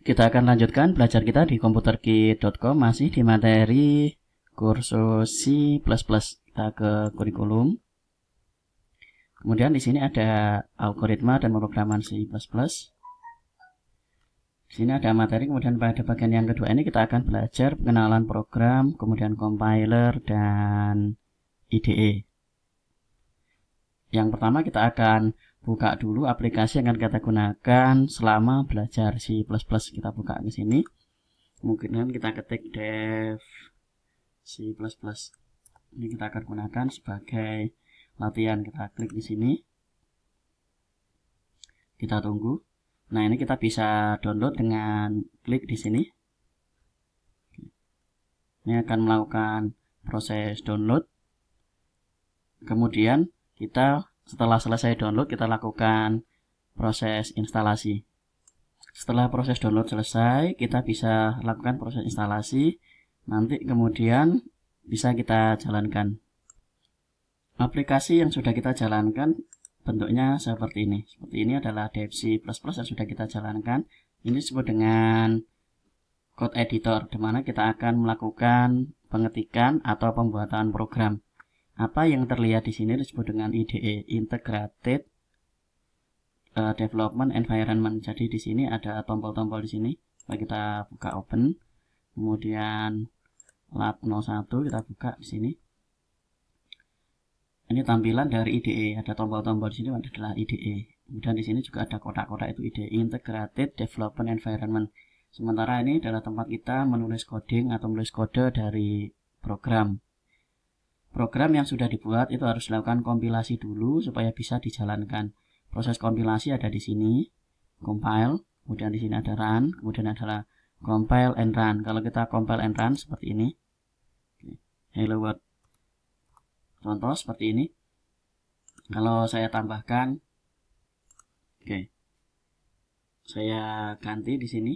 Kita akan lanjutkan belajar kita di komputerkit.com, masih di materi kursus C++. Kita ke kurikulum. Kemudian di sini ada algoritma dan pemrograman C++. Di sini ada materi, kemudian pada bagian yang kedua ini kita akan belajar pengenalan program, kemudian compiler dan IDE. Yang pertama kita akan buka dulu aplikasi yang akan kita gunakan selama belajar C++. Kita buka ke sini. Kemudian kita ketik dev C++. Ini kita akan gunakan sebagai latihan. Kita klik di sini. Kita tunggu. Nah, ini kita bisa download dengan klik di sini. Ini akan melakukan proses download. Kemudian kita setelah selesai download, kita lakukan proses instalasi. Setelah proses download selesai, kita bisa lakukan proses instalasi. Nanti kemudian bisa kita jalankan. Aplikasi yang sudah kita jalankan bentuknya seperti ini. Seperti ini adalah dev C++ yang sudah kita jalankan. Ini disebut dengan code editor, di mana kita akan melakukan pengetikan atau pembuatan program. Apa yang terlihat di sini disebut dengan IDE, Integrated Development Environment. Jadi di sini ada tombol-tombol di sini. Kita buka open, kemudian lab 01 kita buka di sini. Ini tampilan dari IDE, ada tombol-tombol di sini adalah IDE. Kemudian di sini juga ada kotak-kotak, itu IDE, Integrated Development Environment. Sementara ini adalah tempat kita menulis coding atau menulis kode dari program. Program yang sudah dibuat itu harus dilakukan kompilasi dulu supaya bisa dijalankan. Proses kompilasi ada di sini, compile, kemudian di sini ada run, kemudian adalah compile and run. Kalau kita compile and run seperti ini, hello world. Contoh seperti ini. Kalau saya tambahkan, saya ganti di sini.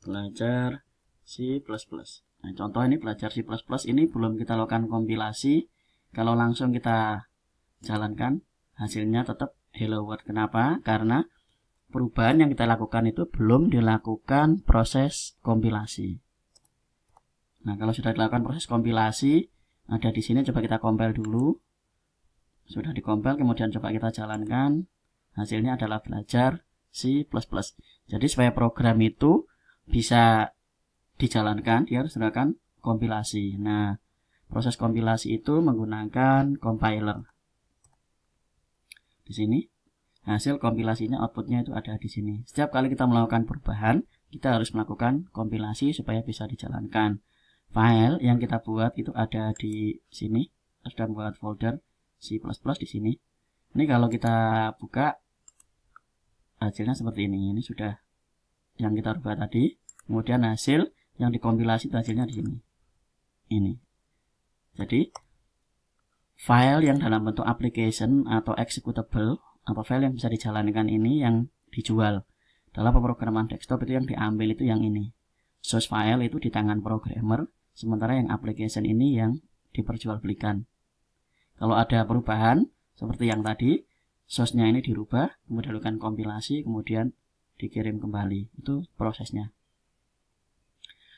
Belajar C++. Nah, contoh ini belajar C++, ini belum kita lakukan kompilasi. Kalau langsung kita jalankan, hasilnya tetap hello world. Kenapa? Karena perubahan yang kita lakukan itu belum dilakukan proses kompilasi. Nah, kalau sudah dilakukan proses kompilasi, ada di sini, coba kita compile dulu. Sudah dikompil, kemudian coba kita jalankan. Hasilnya adalah belajar C++. Jadi supaya program itu bisa dijalankan, dia harus melakukan kompilasi. Nah, proses kompilasi itu menggunakan compiler. Di sini, hasil kompilasinya, outputnya itu ada di sini. Setiap kali kita melakukan perubahan, kita harus melakukan kompilasi supaya bisa dijalankan. File yang kita buat itu ada di sini. Kita sudah membuat folder C++ di sini. Ini kalau kita buka, hasilnya seperti ini. Ini sudah yang kita rubah tadi. Kemudian hasil yang dikompilasi itu hasilnya di sini. Ini. Jadi file yang dalam bentuk application atau executable atau file yang bisa dijalankan ini yang dijual. Dalam pemrograman desktop itu yang diambil itu yang ini. Source file itu di tangan programmer, sementara yang application ini yang diperjualbelikan. Kalau ada perubahan seperti yang tadi, source-nya ini dirubah, kemudian dilakukan kompilasi, kemudian dikirim kembali. Itu prosesnya.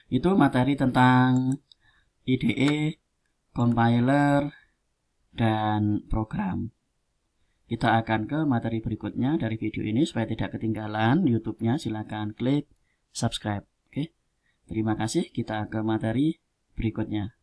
Itu materi tentang IDE, compiler, dan program. Kita akan ke materi berikutnya dari video ini. Supaya tidak ketinggalan YouTube-nya, silakan klik subscribe. Oke. Terima kasih. Kita ke materi berikutnya.